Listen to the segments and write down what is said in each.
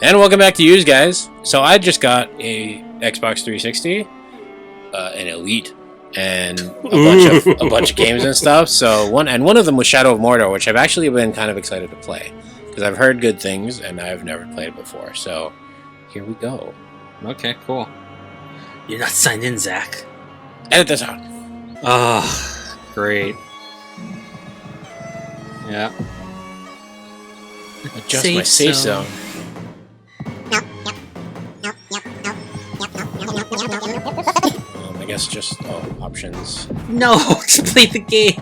And welcome back to you guys. So I just got a Xbox 360, an Elite, and a bunch of games and stuff. So one of them was Shadow of Mordor, which I've actually been kind of excited to play because I've heard good things and I've never played it before. So here we go. Okay, cool. You're not signed in, Zach. Edit this out. Oh, great. Yeah. Adjust my safe zone. I guess just options. No, just play the game.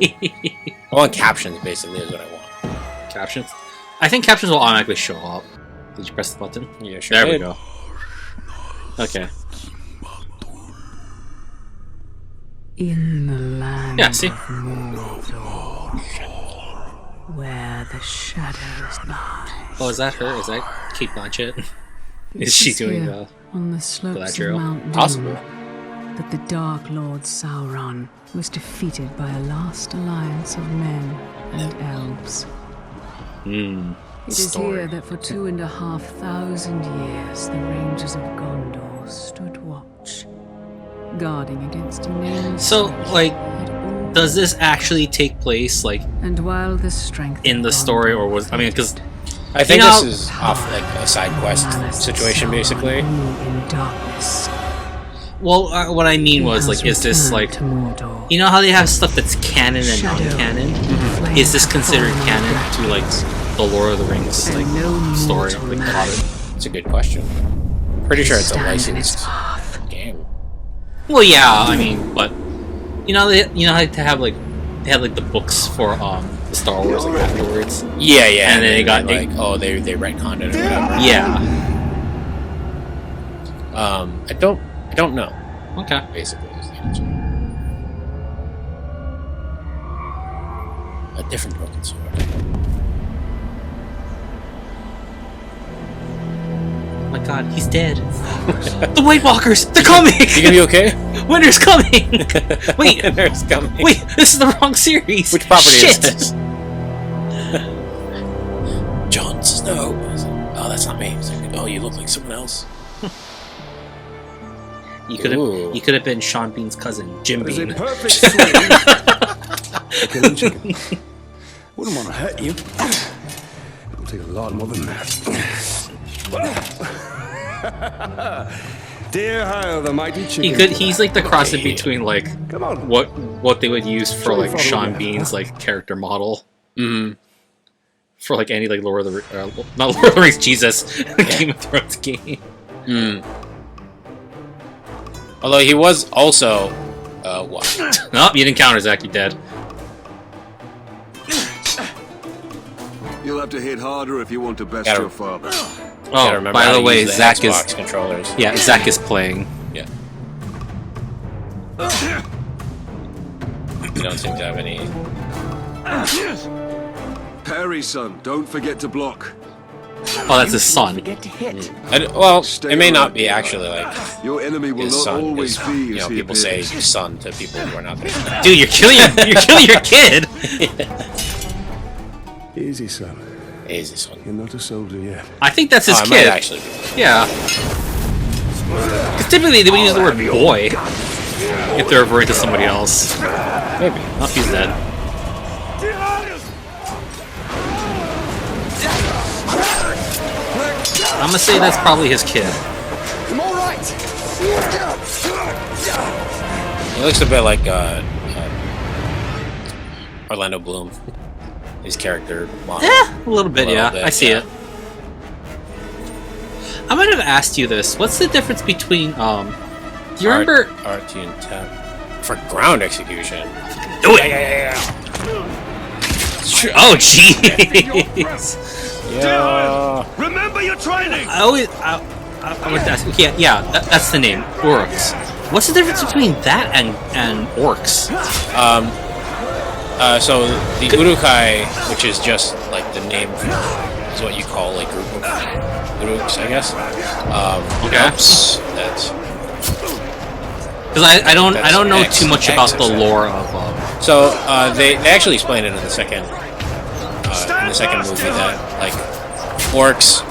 I want captions, basically, is what I want. Captions? I think captions will automatically show up. Did you press the button? Yeah, sure. There we go. Okay. In the land Yeah, see? of Mordor, where the shadows lie. Oh, is that her? Is that Kate Blanchett? Is she doing the on the slopes of Galadriel? Mount Doom Possibly. that the Dark Lord Sauron was defeated by a last alliance of men and elves? Hmm. It is here that for 2,500 years the Rangers of Gondor stood watch, guarding against a nameless So, threat like, that all does this actually take place, like, and while the strength in of the story, or Gondor was... I mean, because... I think You know- this is off like a side quest malice situation, Sauron basically. grew in darkness. Well, what I mean was, He like, has is this, returned like... to Mordor. You know how they have stuff that's canon and Shadow. non-canon? Flame Is this considered fallen canon black to, like, the Lord of the Rings, and like, no story, mortal like, man Hobbit? It's a good question. Pretty sure it's a stand in its licensed path. game. Well, yeah, I mean, but... You know, you know how to have, like... They had, like, the books for, the Star Wars, like, afterwards? Yeah, yeah. And then they got, like, oh, they retconned it or whatever. Yeah. I don't know. Okay. Basically, is the answer. A different broken sword. Oh my god, he's dead. The White Walkers! They're coming! You gonna be okay? Winter's coming! Wait, Winter's coming. wait, this is the wrong series! Which property Shit! is this? Jon Snow. Oh, that's not me. It's like, oh, you look like someone else. You Ooh. could have been Sean Bean's cousin, Jim There's a Bean. perfect swing. Killing chicken. Wouldn't want to hurt you. It'll take a lot more than that. Dear how the mighty chicken. He's like the cross in between, like, Come on. what they would use for, like, Follow Sean me. Bean's, like, character model. Mm. For, like, any, like, Lord of the not Lord of the Rings, Jesus, Game of Thrones game. Mm. Although he was also, what? Nope, you didn't counter, Zach, you're dead. You'll have to hit harder if you want to best Gotta- your father. Gotta Oh, remember by how the to way, use Zach Xbox is... controllers. Yeah, Zach is playing. Yeah. You don't seem to have any. Parry, son. Don't forget to block. Oh, that's his son. Forget to hit. Well, Stay it may not alert. be actually like Your enemy will his not son. always His, be you as know, he people say appears. son to people who are not there. Dude, you're killing your kid! Easy, son. Easy son. You're not a soldier yet. I think that's his Oh, I might kid. actually. Yeah. Because typically they would use the word boy if they're referring to somebody else. Maybe. Oh, he's dead. I'm gonna say that's probably his kid. I'm all right. He looks a bit like Orlando Bloom. His character model. A little bit, A little yeah. bit, I see yeah. it. I might have asked you this. What's the difference between, do you remember... RT and tap for ground execution. Do it! Yeah. Oh, jeez! Yeah. Remember your training! I would ask, yeah, that's the name, orcs. What's the difference between that and orcs? So the Urukai, which is just like the name, is what you call like group of Uruks, I guess. Okay. That's Because I don't know X, too much X, about the X. lore of. so they actually explain it in the second movie that like orcs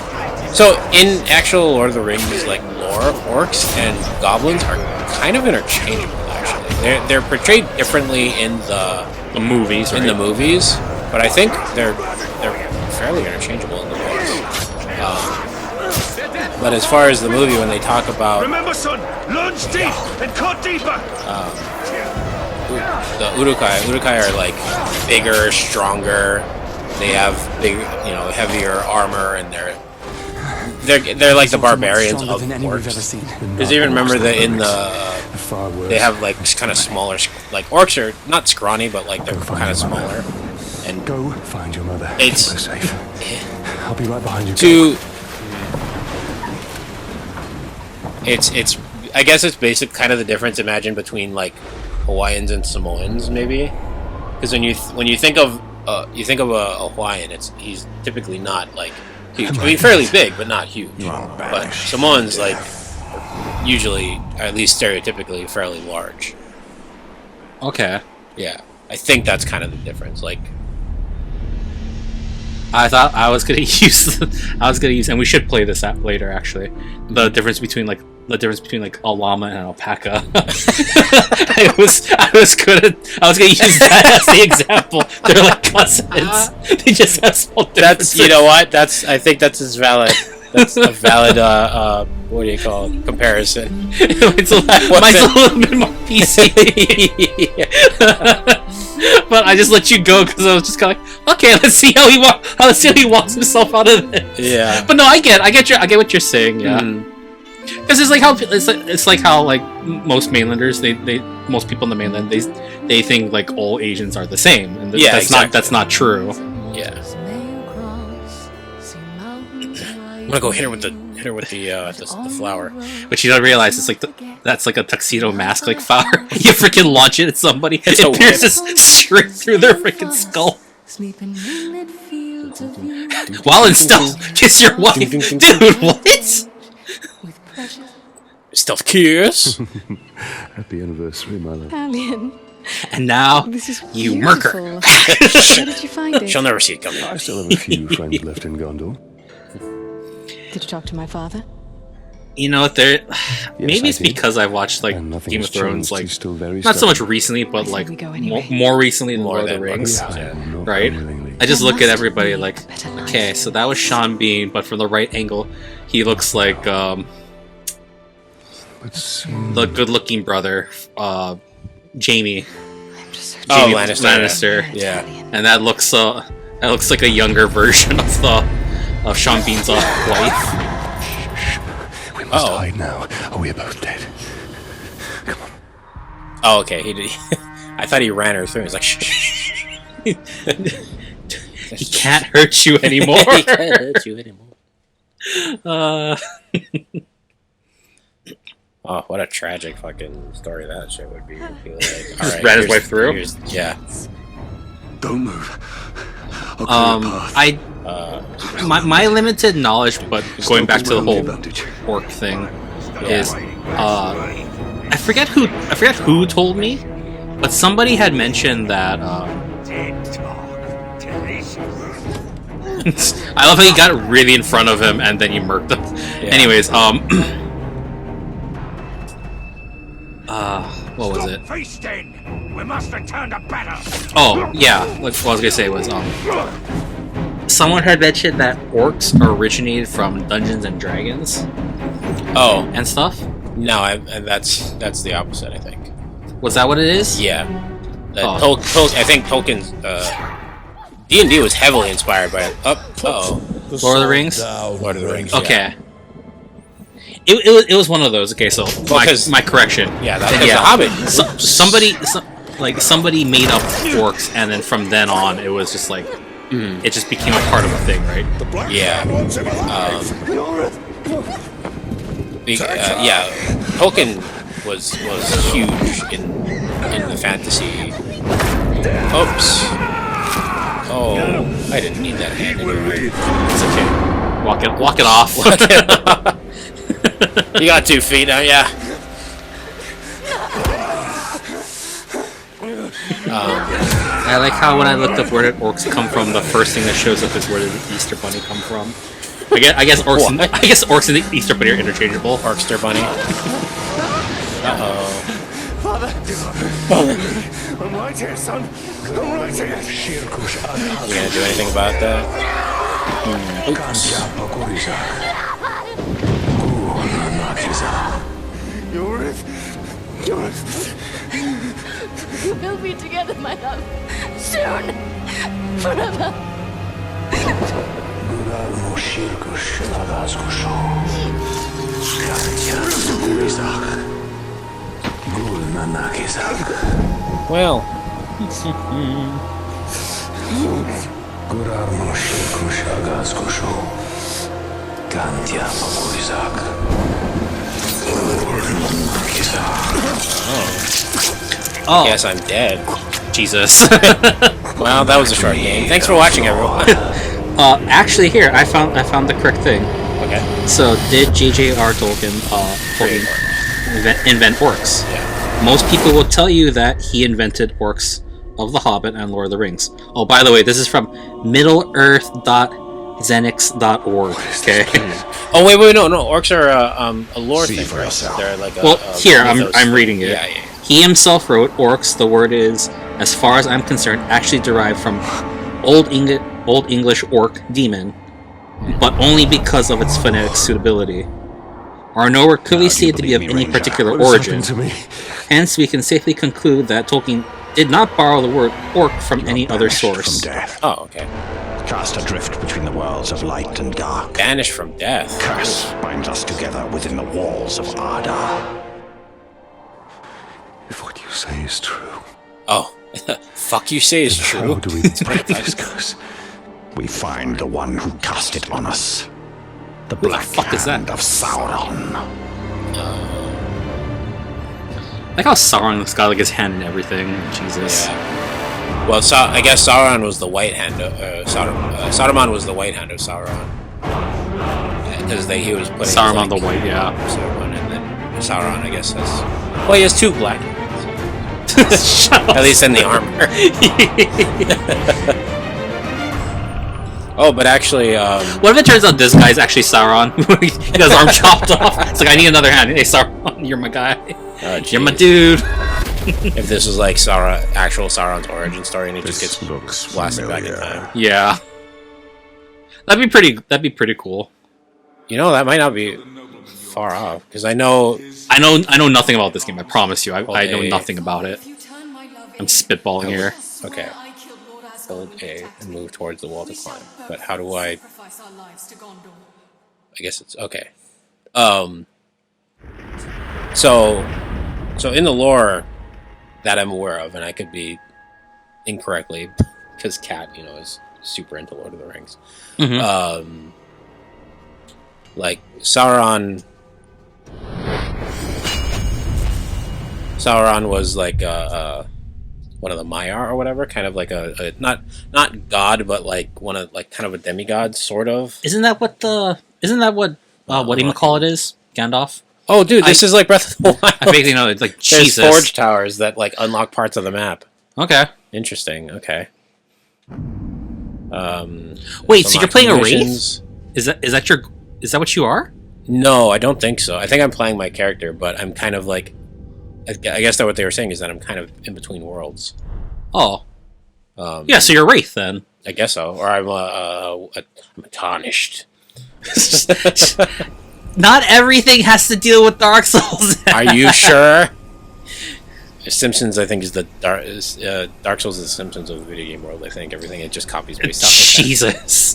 So in actual Lord of the Rings like lore, orcs and goblins are kind of interchangeable. Actually, they're portrayed differently in the movies, right? in the movies, but I think they're fairly interchangeable in the books. But as far as the movie, when they talk about Remember, son, lunge deep and cut deeper. the Uruk-hai are like bigger, stronger. They have big, heavier armor, and they're like the barbarians of orcs. Because you even remember that in they have like kind of smaller, like orcs are not scrawny, but like they're kind of smaller. And Go find your mother. It's- Keep her safe. I'll be right behind you. It's I guess it's basic kind of the difference imagine between like Hawaiians and Samoans maybe, because when you think of a Hawaiian, he's typically not like huge. I mean, fairly big, but not huge. But Samoans like usually, at least stereotypically, fairly large. Okay. Yeah, I think that's kind of the difference. Like, I thought I was gonna use, and we should play this out later. Actually, the difference between like a llama and an alpaca. I was gonna use that as the example. They're like cousins. They just have small differences. I think that's as valid. That's a valid what do you call it? Comparison. Mine's a little bit more PC. But I just let you go because I was just kind of like, okay, let's see how he walks himself out of this. Yeah. But no, I get what you're saying. Yeah. Because it's like how like most mainlanders, most people in the mainland, they think like all Asians are the same, and that's not true. Yeah. I'm gonna go hit her with the flower. But you don't realize it's like that's like a tuxedo mask like flower. You freaking launch it at somebody, It's a it pierces straight through their freaking skull. While in stealth, kiss your wife, dude. What? Stealth kiss. Happy anniversary, my love. Alien, And now this is you beautiful. murker. Where did you find it? She'll never see it coming. I still have a few friends left in Gondor. Did you talk to my father? You know what? Maybe I it's did. because I've watched like And nothing Game has of Thrones, changed. like He's still very not so much stubborn. recently, but I say like we go anyway. more recently than More Lord of the than Rings, I will not right? willingly. I just There look at must everybody be like, a better life. okay, so that was Sean Bean, but from the right angle, he looks like But soon, the good-looking brother, Jamie. I'm just so Jamie Lannister. Lannister. Yeah. And that looks like a younger version of Sean Bean's wife. we must Uh-oh. hide now, or we are both dead. Come on. Oh, okay. He did. I thought he ran her through. He's like, shh. He can't hurt you anymore. He can't hurt you anymore. Oh, what a tragic fucking story that shit would be. Like, all right, ran his here's- wife through? Yeah. Don't move. I'll clear a path. My limited knowledge, but going back to the whole advantage. orc thing, is I forget who told me, but somebody had mentioned that. I love how you got really in front of him and then you murked him. Yeah. Anyways, what was it? Feasting. We must return to battle. Oh, yeah. What I was gonna say was, someone had mentioned that orcs originated from Dungeons and Dragons Oh, and stuff. no, that's the opposite, I think. Was that what it is? Yeah. Oh. I think Tolkien's D&D was heavily inspired by Lord of the Rings? Lord of the Rings. Okay. It was one of those. Okay, so my correction. Yeah, that's The Hobbit. Somebody made up orcs, and then from then on, it was just like it just became a part of a thing, right? Yeah. Yeah. Tolkien was huge in the fantasy. Oops. Oh, I didn't need that hand anyway. It's okay. Walk it off. You got 2 feet now, yeah. I like how when I looked up where did orcs come from, the first thing that shows up is where did the Easter Bunny come from. I guess orcs. What? I guess orcs and the Easter Bunny are interchangeable. Orkster bunny. Uh-oh. I'm right here, son. I'm right here. You gonna do anything about that? You're We'll be together, my love. Soon. Forever. Well. Oh, Guess I'm dead. Jesus. Well, that was a short game. Thanks for watching, everyone. Actually, here I found the correct thing. Okay. So, did J.J.R. Tolkien invent orcs? Yeah. Most people will tell you that he invented orcs of The Hobbit and Lord of the Rings. Oh, by the way, this is from middleearth.zenix.org. Okay. Oh wait, no. Orcs are a lore See thing, for right? yourself. They're like a, Well, here mythos. I'm reading it. Yeah. He himself wrote, "Orcs, the word is, as far as I'm concerned, actually derived from Old English orc, demon, but only because of its phonetic suitability. Are nowhere clearly stated to be of any particular origin. Hence, we can safely conclude that Tolkien did not borrow the word orc from any other source." From death, Oh, okay. cast adrift between the worlds of light and dark. Banished from death. Curse binds us together within the walls of Ardar. If what you say is true, Oh, fuck you say is how true. do we break this curse? We find the one who cast it on us. The black fuck is that? hand of Sauron. Like how Sauron's got like his hand in everything. Jesus. Yeah. Well, I guess Sauron was the white hand. Saruman was the white hand of Sauron. Because he was putting Saruman the White, yeah. Saruman, and then Sauron, I guess, has. Well, he has two black hands. Shut up. At least in the armor. Oh, but actually, What if it turns out this guy's actually Sauron? He got his arm chopped off. It's like, I need another hand. Hey, Sauron, you're my guy. You're my dude. if this was like actual Sauron's origin story, and he just This gets looks blasted back in familiar. time. Yeah. That'd be pretty cool. You know, that might not be far off because I know. I know nothing about this game, I promise you. I know Okay. nothing about it. I'm spitballing here. Okay. Hold A and move towards the wall to climb. But how do I? I guess it's okay. So in the lore that I'm aware of, and I could be incorrectly, because Kat, is super into Lord of the Rings. Mhm. Like Sauron was like one of the Maiar or whatever, kind of like a not god, but like one of like kind of a demigod, sort of. Isn't that what what it is? Gandalf? Oh, dude, this is like Breath of the Wild. I vaguely know. It's like, There's Jesus. forge towers that like unlock parts of the map. Okay. Interesting. Okay. Wait, some so you're playing a Wraith? missions. Is that what you are? No, I don't think so. I think I'm playing my character, but I'm kind of like, I guess that what they were saying is that I'm kind of in between worlds. Oh. Yeah, so you're a Wraith then. I guess so, or I'm tarnished. Not everything has to deal with Dark Souls. Are you sure? Simpsons, I think, is the Dark Souls is the Simpsons of the video game world. I think everything it just copies based off of that. Jesus.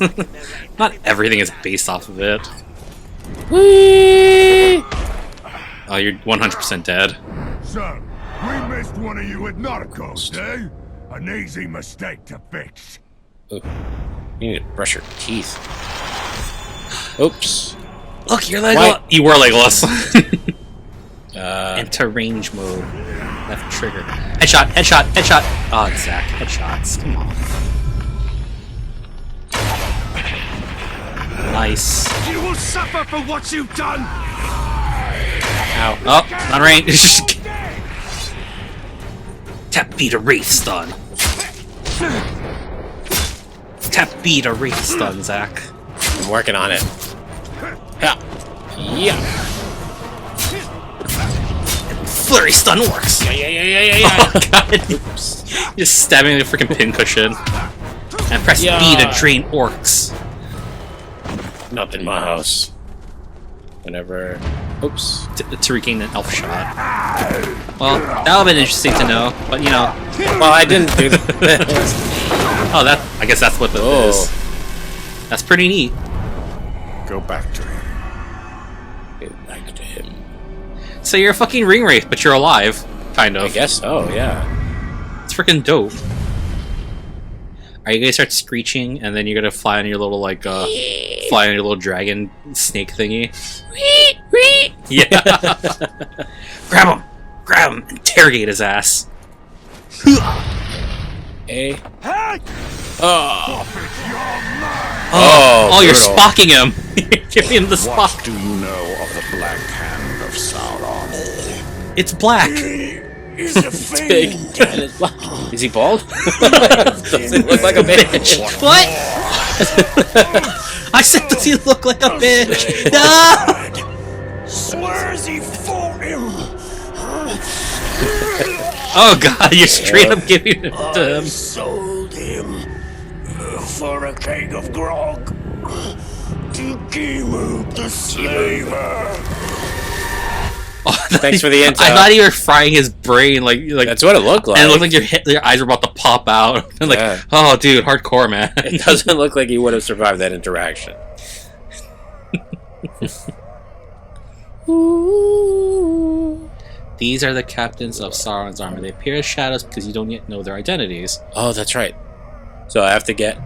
Not everything is based off of it. Whee! Oh, you're 100% dead. So, we missed one of you at Narcos, eh? An easy mistake to fix. Ooh. You need to brush your teeth. Oops. Look, you're Legolas. Why- You were Legolas. Uh, Enter range mode. Left trigger. Headshot, headshot, headshot. Oh, Zack, headshots. Come on. Nice. You will suffer for what you've done! ow. Oh, on range. Tap B to Wraith stun. Tap B to Wraith stun, Zack. I'm working on it. Yeah. Flurry stun works. Yeah. Oh god. Just stabbing the freaking pincushion. And press B to drain orcs. Not in my house. Whenever... Oops. To regain an elf shot. Well, that would've been interesting to know, but you know. Well, I didn't do that. Oh, I guess that's what that is. That's pretty neat. Go back to him. Go back to him. So you're a fucking ring wraith, but you're alive. Kind of. I guess so, yeah. It's freaking dope. Are you gonna start screeching, and then you're gonna fly on your little, like, fly on your little dragon snake thingy? Yeah. Grab him! Interrogate his ass. A. Oh, you're brutal. spocking him! You're giving him the spock. Do you know of the Black Hand of Sauron? It's black. He's a Big. And it's black. Is he bald? Doesn't look like a bitch. What? I said, does he look like a bitch? No! Swears he fought him. Oh god, you're straight up giving it to him. Sold him for a keg of grog to Gimu the slaver. Oh, Thanks for the intel. I thought you were frying his brain, like That's what it looked like. and it looked like your eyes were about to pop out. And like, Yeah. oh, dude, hardcore, man. It doesn't look like he would have survived that interaction. These are the captains of Sauron's army. They appear as shadows because you don't yet know their identities. Oh, that's right. So I have to get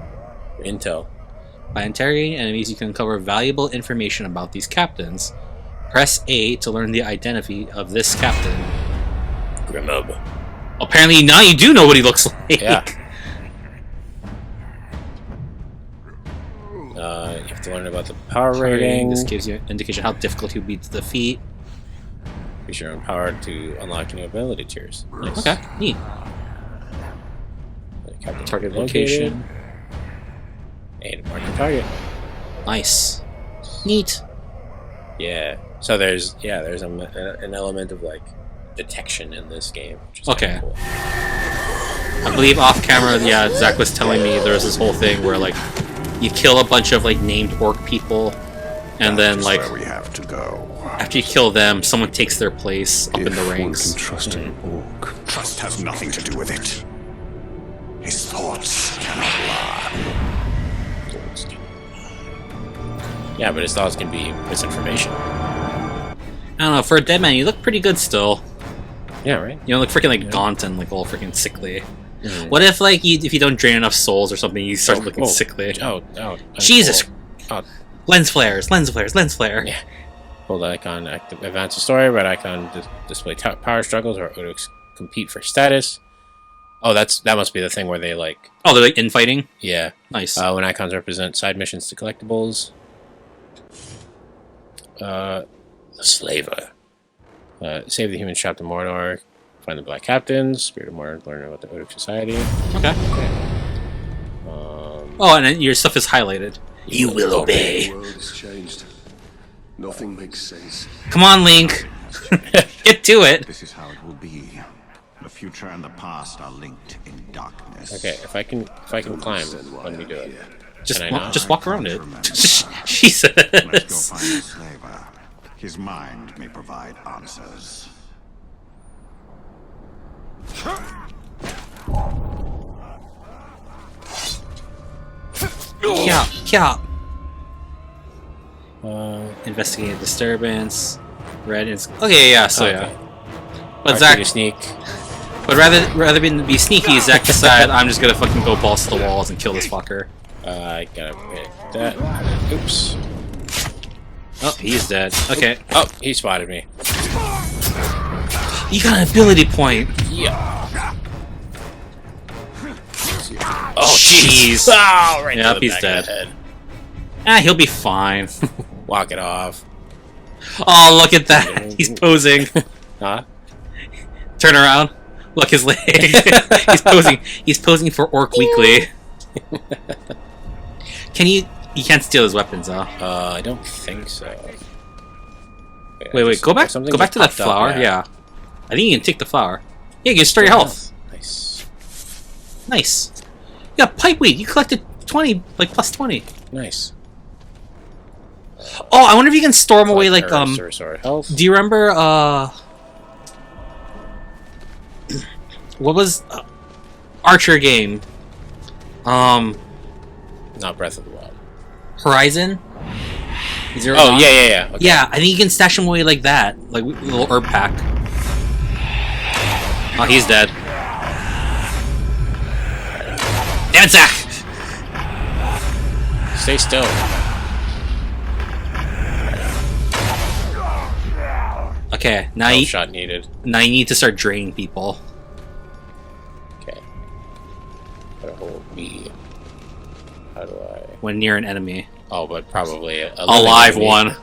intel. By interrogating enemies, you can uncover valuable information about these captains. Press A to learn the identity of this captain. Grimub. Apparently, now you do know what he looks like. Yeah. You have to learn about the power rating. This gives you an indication how difficult he would be to defeat. Use your own power to unlock new ability tiers. Nice. Okay, neat. Captain Target location. location. And mark your target. Nice. Neat. Yeah. So there's an element of like detection in this game. Which is Okay. Cool. I believe off camera, yeah, Zach was telling me there was this whole thing where like you kill a bunch of like named orc people, and then like where we have to go. after you kill them, someone takes their place up in the If ranks. one can trust an orc, trust has nothing to do with it. His thoughts cannot lie. Yeah, but his thoughts can be misinformation. I don't know. For a dead man, you look pretty good still. Yeah, right. You don't look freaking like gaunt and like all freaking sickly. What if like if you don't drain enough souls or something, you start looking sickly? Oh, Jesus! Oh. Lens flares, lens flares, lens flare. Yeah. Hold icon, active, advance the story, red icon, display power struggles, or compete for status. Oh, that must be the thing where they like. Oh, they're like infighting. Yeah. Nice. When icons represent side missions to collectibles. The Slaver. Save the humans trapped in Mordor. Find the Black Captains. Spirit of Mordor. Learn about the Odin Society. Okay. Oh, and then your stuff is highlighted. You will obey. The world has changed. Nothing makes sense. Come on, Link. Get to it. This is how it will be. The future and the past are linked in darkness. Okay, if I can climb, let me do it. Just walk around it. Let's Jesus. go find the slaver. His mind may provide answers. Yeah. Investigate a disturbance. Red is okay. Yeah. So Okay. yeah. But R2 Zach, to sneak. but rather than be sneaky, Zach decided I'm just gonna fucking go balls to the walls and kill this fucker. I gotta pick that. Oops. Oh, he's dead. Okay. Oh, he spotted me. You got an ability point. Yeah. Oh, jeez. Oh, right Yep, to the he's back dead. of the head. Ah, he'll be fine. Walk it off. Oh, look at that. He's posing. Huh? Turn around. Look his leg. He's posing. He's posing for Orc Weekly. Can you You can't steal his weapons, though. I don't think so. Wait. Go back. Something Go back to that just popped flower. up, Yeah. I think you can take the flower. Yeah, you can restore your health. Nice. Nice. Yeah, pipe weed. You collected 20, like plus 20. Nice. Oh, I wonder if you can store them away, like To restore health. Do you remember? What was Archer game? Not Breath of the Wild. Horizon. Zero Oh Dawn? yeah. Okay. Yeah, I think you can stash them away like that, like a little herb pack. Oh, he's dead. Damn it, Zack! Stay still. Okay, now No you shot needed. need to start draining people. Okay. How to hold B? How do I? When near an enemy. Oh, but probably a Alive living one. enemy.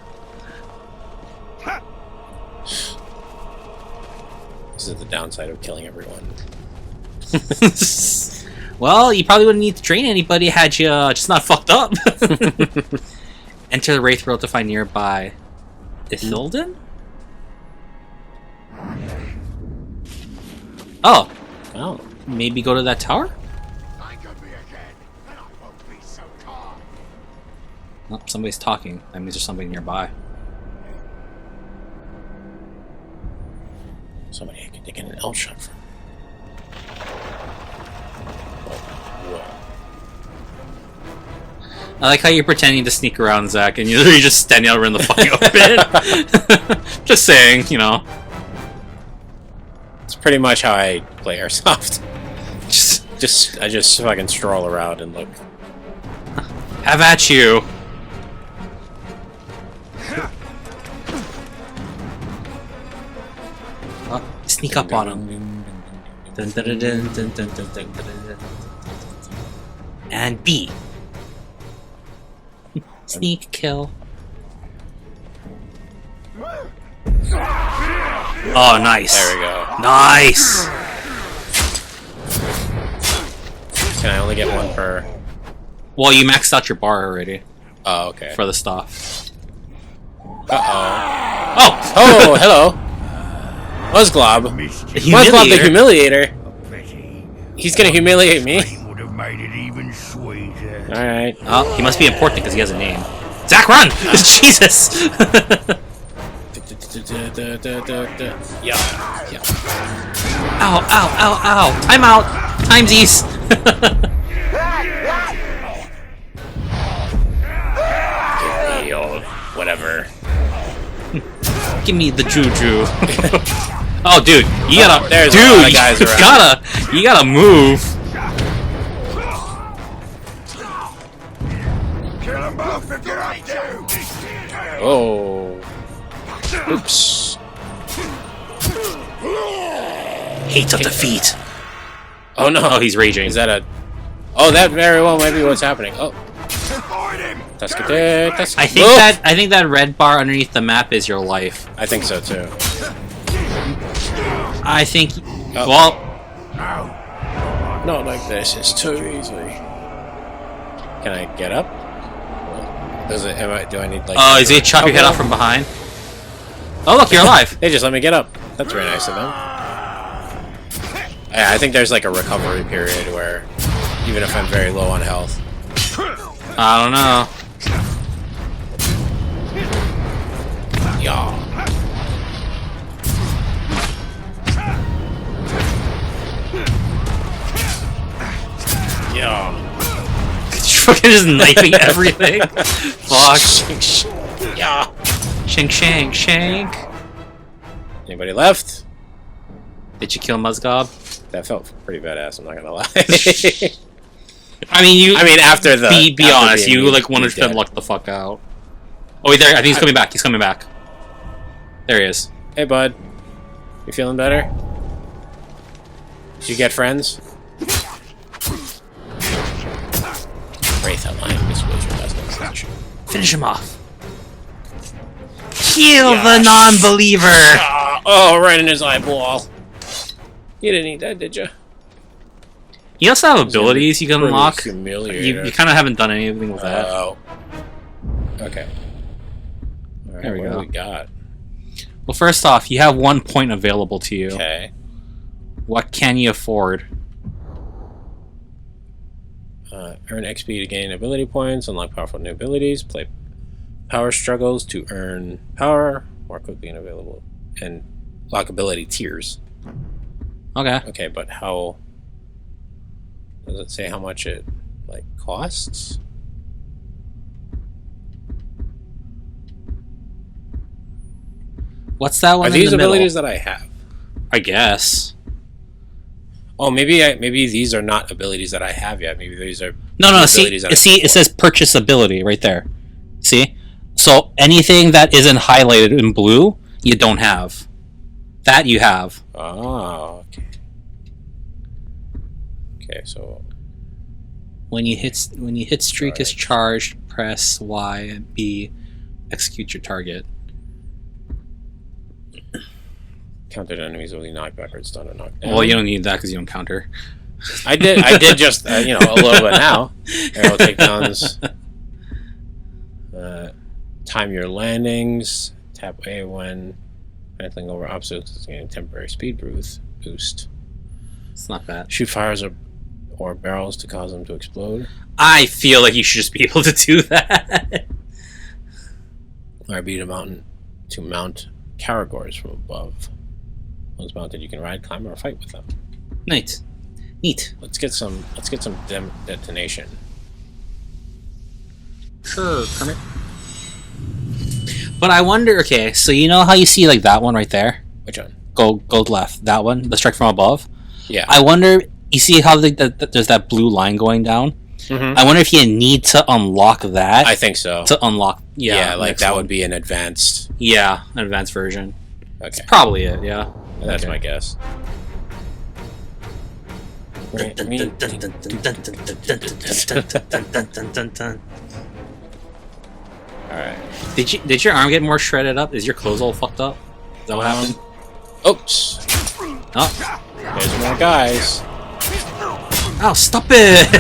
This is the downside of killing everyone. Well, you probably wouldn't need to train anybody had you just not fucked up. Enter the Wraith world to find nearby Ithilden? Oh. Oh. Maybe go to that tower? Oh, somebody's talking. That means there's somebody nearby. Somebody I can get an L shot from. Whoa. I like how you're pretending to sneak around, Zack, and you're just standing out in the fucking open. Just saying, you know. It's pretty much how I play Airsoft. I just fucking stroll around and look. Have at you. Sneak up on him. Dun, dun, dun, dun, dun, dun, dun, dun, dun, dun. And B. Sneak kill. Oh, nice. There we go. Nice. Can I only get one per? Well, you maxed out your bar already Oh, okay. for the stuff. Uh-oh. Oh! Oh, hello. Muzzglob. Muzzglob the Humiliator. He's gonna humiliate me. Would have made it even sweeter. Alright. Oh, he must be important because he has a name. Zack, run! Jesus! Yeah. Ow, ow, ow, ow! I'm out! Timesies! Whatever. Give me the juju. Oh, dude, you gotta, there's dude, a lot of guys around. you gotta move. Kill them both if you have to. Oh. Oops. Hate of defeat. Oh no. Oh, he's raging. Is that a? Oh, that very well might be what's happening. Oh. Avoid him. That's good. That's. I think I think that red bar underneath the map is your life. I think so too. I think. Oh. Well, Not like this. It's too easy. Can I get up? Does it? Do I need like? oh, is he chop your head off from behind? Oh, look, you're alive. They just let me get up. That's very nice of them. Yeah, I think there's like a recovery period where, even if I'm very low on health. I don't know. Yeah. Yeah. You're fucking just knifing everything. Fuck. Yeah. Shank, shank, shank. Anybody left? Did you kill Muzzgob? That felt pretty badass. I'm not gonna lie. I mean, after the. Be after honest, being you like 100% dead. lucked the fuck out. Oh, wait, there. I think he's coming back. He's coming back. There he is. Hey, bud. You feeling better? Did you get friends? Wraith outline. This was your last execution. Finish him off. Kill the non-believer. Oh, right in his eyeball. You didn't eat that, did you? You also have abilities you can unlock. Humiliating. You kind of haven't done anything with that. Oh. Okay. All right, There we what go. do we got? Well, first off, you have 1 point available to you. Okay. What can you afford? Earn XP to gain ability points, unlock powerful new abilities, play power struggles to earn power more quickly and available, and lock ability tiers. Okay. Okay, but how does it say how much it like costs? What's that one Are in these the middle? abilities that I have? I guess. Oh, maybe these are not abilities that I have yet. Maybe these are No. See, abilities that I see, can it says purchase ability right there. See, so anything that isn't highlighted in blue, you don't have. That you have. Oh, okay. Okay, so When you hit streak is charged, press Y and B, execute your target. countered enemies will be knocked backwards, stunned, or knocked down. Well, you don't need that because you don't counter. I did just a little bit now. Arrow takedowns. Time your landings. Tap A when battling over obstacles, getting temporary speed boost. It's not bad. Shoot fires or barrels to cause them to explode. I feel like you should just be able to do that. Or beat a mountain to mount Caragors from above. Once mounted, you can ride, climb, or fight with them. Neat. Let's get some detonation. Sure, Kermit. But I wonder. Okay, so you know how you see like that one right there? Which one? Go left. That one, the strike from above. Yeah. I wonder. You see how there's that blue line going down? Mm-hmm. I wonder if you need to unlock that. I think so. To unlock. Yeah, like next that one. would be an advanced. Yeah, an advanced version. Okay. That's probably it. Yeah. That's Okay. my guess. Alright. Did your arm get more shredded up? Is your clothes all fucked up? Is that what happened? Oops. Oh. There's more guys. Oh, stop it! I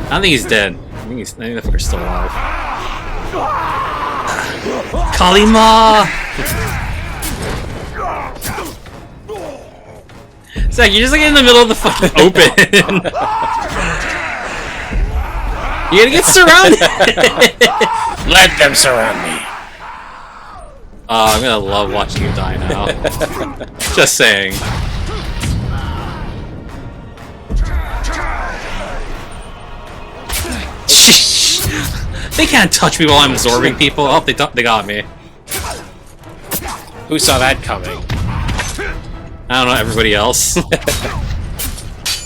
don't think he's dead. I think the fucker's still alive. Kalima! Zach, you're just like in the middle of the fucking open. You're gonna get surrounded. Let them surround me. Oh, I'm gonna love watching you die now. Just saying. They can't touch me while I'm absorbing people. Oh, they got me. Who saw that coming? I don't know, everybody else.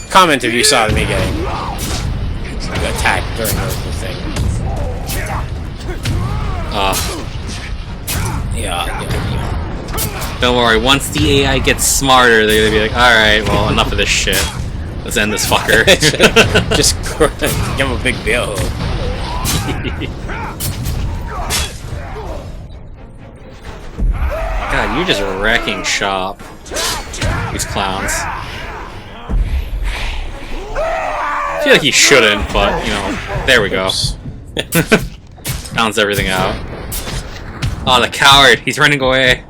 Comment if you saw me getting attacked during the thing. Yeah. Don't worry, once the AI gets smarter, they're gonna be like, alright, well, enough of this shit. Let's end this fucker. Just give him a big bill. God, you're just wrecking shop. These clowns. I feel like he shouldn't, but, you know, there we go. Balance everything out. Oh, the coward! He's running away.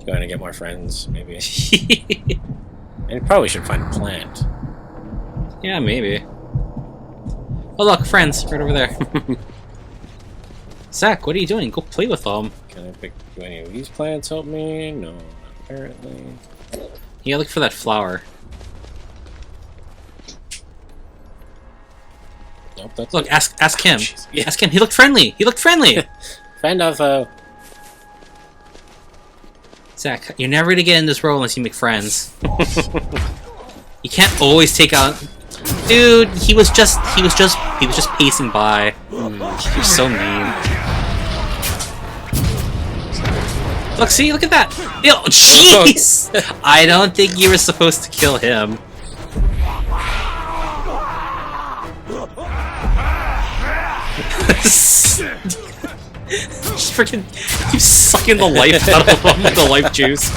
Going to get more friends, maybe. And probably should find a plant. Yeah, maybe. Oh look, friends, right over there. Zach, what are you doing? Go play with them. Can I pick? Do any of these plants help me? No, not apparently. Yeah, look for that flower. Nope, that's Look, ask him. Yeah. Ask him. He looked friendly. He looked friendly. Friend of Zach, you're never gonna get in this role unless you make friends. You can't always take out. Dude, he was just pacing by. He was so mean. Look, see, look at that. Ew, jeez. I don't think you were supposed to kill him. Just freaking keep sucking the life out of him with the life juice.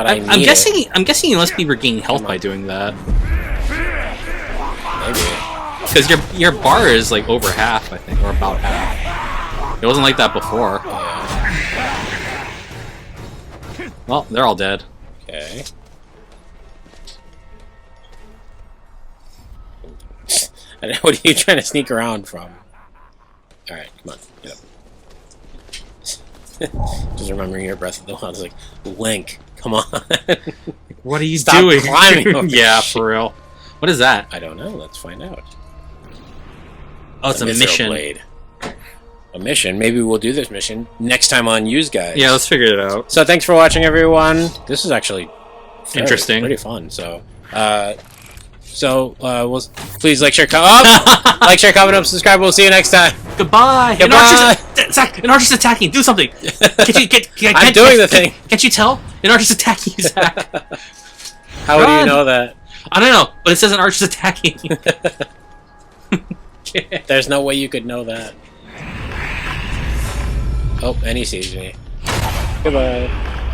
But I I'm need guessing. it. I'm guessing you must be regaining health by doing that. Maybe. Because your bar is like over half, I think, or about half. It wasn't like that before. Yeah. Well, they're all dead. Okay. What are you trying to sneak around from? Alright, come on. Get up. Just remembering your Breath of the Wild. It's like, Link, come on. What are you Stop doing? climbing over Yeah, shit. for real. What is that? I don't know. Let's find out. Oh, it's a Mithril mission. Blade. A mission? Maybe we'll do this mission next time on Use Guys. Yeah, let's figure it out. So thanks for watching, everyone. This is actually Interesting. pretty fun. So, we'll please like, share, like, share, comment, and subscribe. We'll see you next time. Goodbye. Goodbye. Zach, an archer's attacking. Do something. I'm doing the thing. Can't you tell? An archer's attacking you, Zach. How would you know that? I don't know, but it says an archer's attacking. There's no way you could know that. Oh, and he sees me. Goodbye.